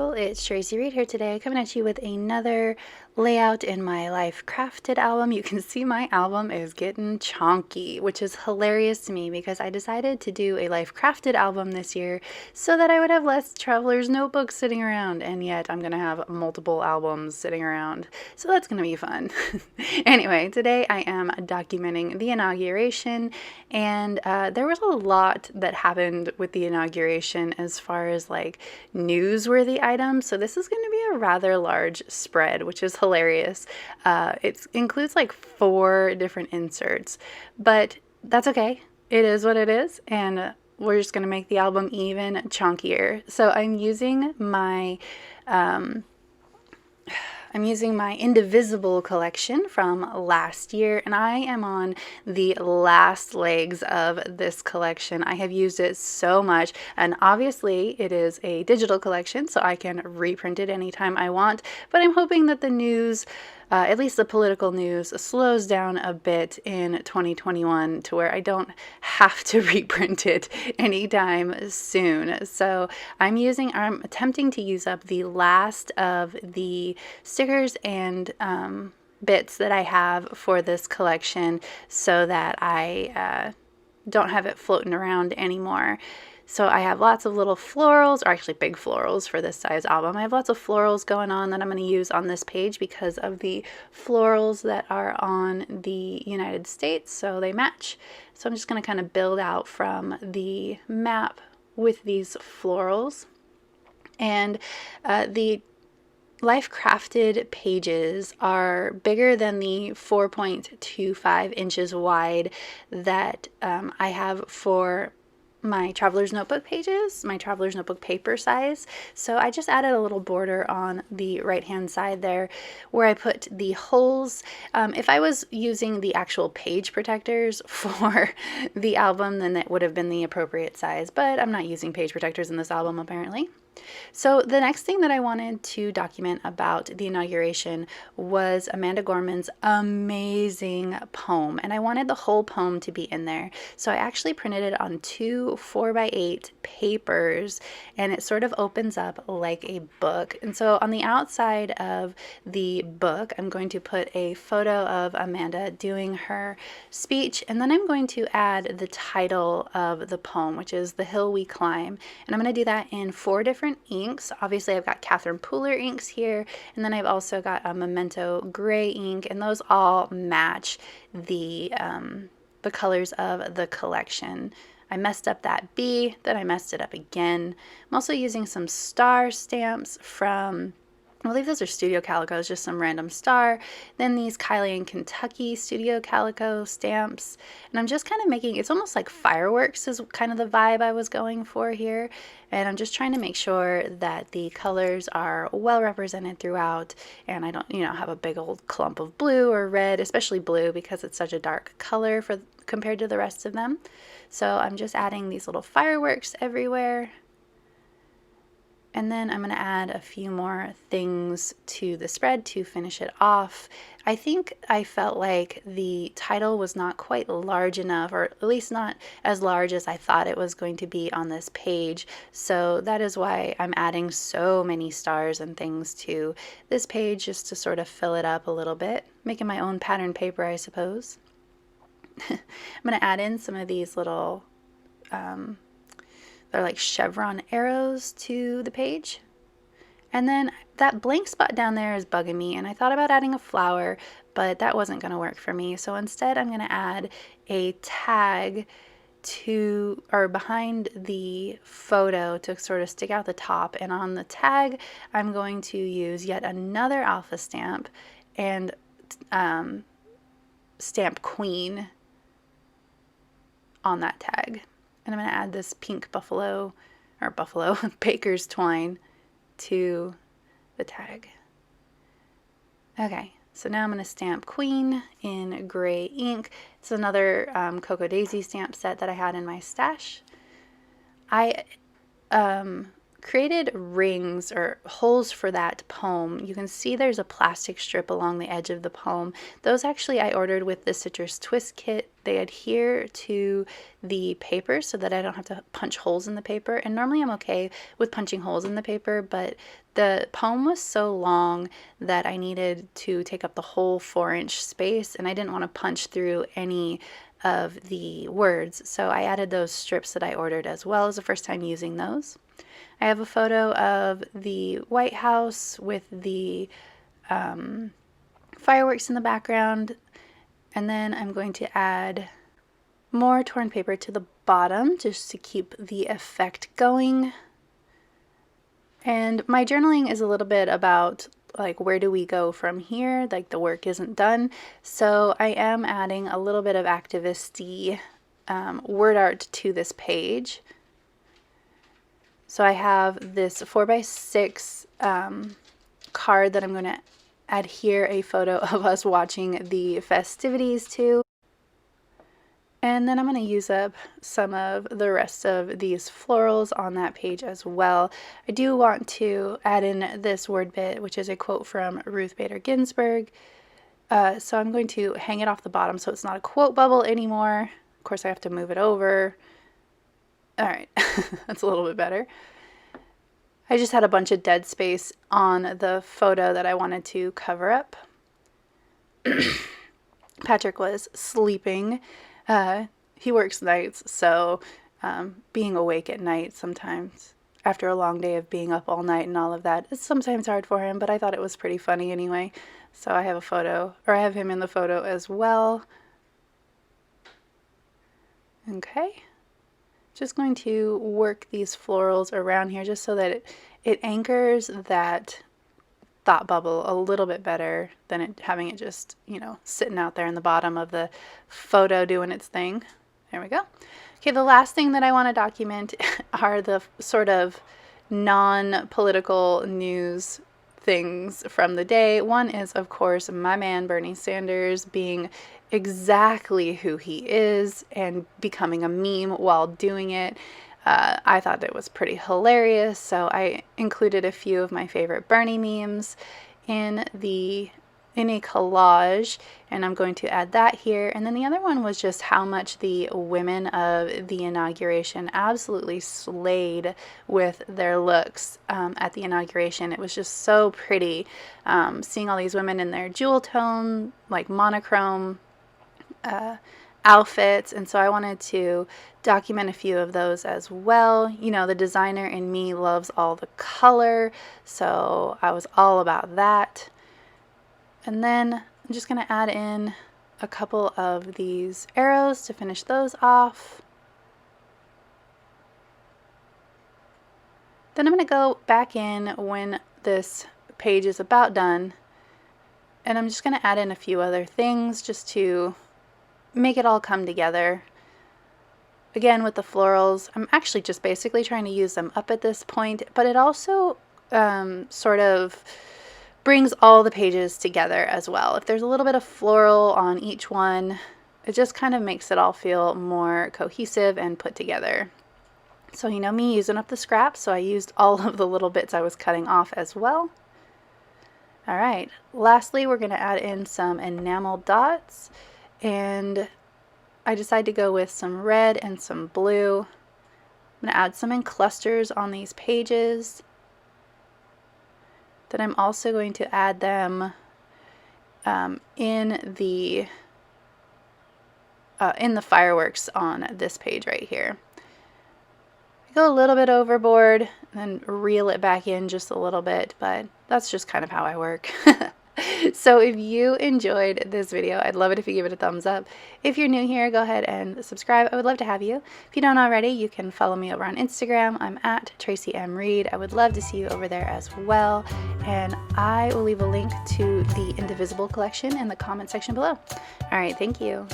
people, it's Traci Reed here today, coming at you with another layout in my Life Crafted album. You can see my album is getting chonky, which is hilarious to me because I decided to do a Life Crafted album this year so that I would have less traveler's notebooks sitting around, and yet I'm going to have multiple albums sitting around, so that's going to be fun. Anyway, today I am documenting the inauguration, and there was a lot that happened with the inauguration as far as like newsworthy items, so this is going to be a rather large spread, which is hilarious. It includes like 4 different inserts, but that's okay. It is what it is, and we're just going to make the album even chunkier. So I'm using my Indivisible Collection from last year, and I am on the last legs of this collection. I have used it so much, and obviously it is a digital collection, so I can reprint it anytime I want, but I'm hoping that the news, at least the political news, slows down a bit in 2021 to where I don't have to reprint it anytime soon. So I'm attempting to use up the last of the stickers and bits that I have for this collection so that I don't have it floating around anymore. So I have lots of little florals, or actually big florals for this size album. I have lots of florals going on that I'm going to use on this page because of the florals that are on the United States, so they match. So I'm just going to kind of build out from the map with these florals. And the Life Crafted pages are bigger than the 4.25 inches wide that I have for my Traveler's Notebook pages, my Traveler's Notebook paper size. So I just added a little border on the right hand side there where I put the holes. If I was using the actual page protectors for the album, then that would have been the appropriate size, but I'm not using page protectors in this album apparently. So the next thing that I wanted to document about the inauguration was Amanda Gorman's amazing poem, and I wanted the whole poem to be in there. So I actually printed it on 2 4x8 papers, and it sort of opens up like a book. And so on the outside of the book, I'm going to put a photo of Amanda doing her speech, and then I'm going to add the title of the poem, which is The Hill We Climb. And I'm going to do that in 4 different inks. Obviously I've got Catherine Pooler inks here, and then I've also got a Memento gray ink, and those all match the colors of the collection. I messed up that B, then I messed it up again. I'm also using some star stamps from, I believe those are Studio Calicos, just some random star. Then these Kylie and Kentucky Studio Calico stamps. And I'm just kind of making, it's almost like fireworks is kind of the vibe I was going for here. And I'm just trying to make sure that the colors are well represented throughout, and I don't, have a big old clump of blue or red, especially blue because it's such a dark color compared to the rest of them. So I'm just adding these little fireworks everywhere. And then I'm going to add a few more things to the spread to finish it off. I think I felt like the title was not quite large enough, or at least not as large as I thought it was going to be on this page. So that is why I'm adding so many stars and things to this page, just to sort of fill it up a little bit. Making my own pattern paper, I suppose. I'm going to add in some of these little they're like chevron arrows to the page. And then that blank spot down there is bugging me, and I thought about adding a flower, but that wasn't going to work for me. So instead I'm going to add a tag to, or behind the photo, to sort of stick out the top. And on the tag I'm going to use yet another alpha stamp and stamp Queen on that tag. And I'm going to add this pink buffalo baker's twine to the tag. Okay, so now I'm going to stamp Queen in gray ink. It's another Cocoa Daisy stamp set that I had in my stash. I created rings or holes for that poem. You can see there's a plastic strip along the edge of the poem. Those actually I ordered with the Citrus Twist kit. They adhere to the paper so that I don't have to punch holes in the paper. And normally I'm okay with punching holes in the paper, but the poem was so long that I needed to take up the whole 4-inch space, and I didn't want to punch through any of the words. So I added those strips that I ordered as well. As the first time using those. I have a photo of the White House with the fireworks in the background, and then I'm going to add more torn paper to the bottom just to keep the effect going. And my journaling is a little bit about like, where do we go from here? Like, the work isn't done. So I am adding a little bit of activist-y word art to this page. So I have this 4x6 card that I'm going to adhere a photo of us watching the festivities to. And then I'm going to use up some of the rest of these florals on that page as well. I do want to add in this word bit, which is a quote from Ruth Bader Ginsburg. So I'm going to hang it off the bottom so it's not a quote bubble anymore. Of course, I have to move it over. All right, that's a little bit better. I just had a bunch of dead space on the photo that I wanted to cover up. Patrick was sleeping. He works nights, so being awake at night sometimes, after a long day of being up all night and all of that, it's sometimes hard for him, but I thought it was pretty funny anyway. So I have a photo, or I have him in the photo as well. Okay. Just going to work these florals around here just so that it anchors that thought bubble a little bit better than having it just, you know, sitting out there in the bottom of the photo doing its thing. There we go. Okay, the last thing that I want to document are the sort of non-political news things from the day. One is, of course, my man Bernie Sanders being exactly who he is and becoming a meme while doing it. I thought it was pretty hilarious, so I included a few of my favorite Bernie memes in a collage, and I'm going to add that here. And then the other one was just how much the women of the inauguration absolutely slayed with their looks at the inauguration. It was just so pretty, seeing all these women in their jewel tone, like monochrome outfits, and so I wanted to document a few of those as well. You know, the designer in me loves all the color, so I was all about that. And then I'm just going to add in a couple of these arrows to finish those off. Then I'm going to go back in when this page is about done, and I'm just going to add in a few other things just to make it all come together. Again, with the florals, I'm actually just basically trying to use them up at this point, but it also sort of brings all the pages together as well. If there's a little bit of floral on each one, it just kind of makes it all feel more cohesive and put together. So, you know me using up the scraps, so I used all of the little bits I was cutting off as well. All right, lastly, we're going to add in some enamel dots. And I decided to go with some red and some blue. I'm going to add some in clusters on these pages. Then I'm also going to add them in the fireworks on this page right here. I go a little bit overboard and reel it back in just a little bit, but that's just kind of how I work. So if you enjoyed this video, I'd love it if you give it a thumbs up. If you're new here, go ahead and subscribe. I would love to have you. If you don't already, you can follow me over on Instagram. I'm at Traci M. Reed. I would love to see you over there as well. And I will leave a link to the Indivisible Collection in the comment section below. All right, thank you.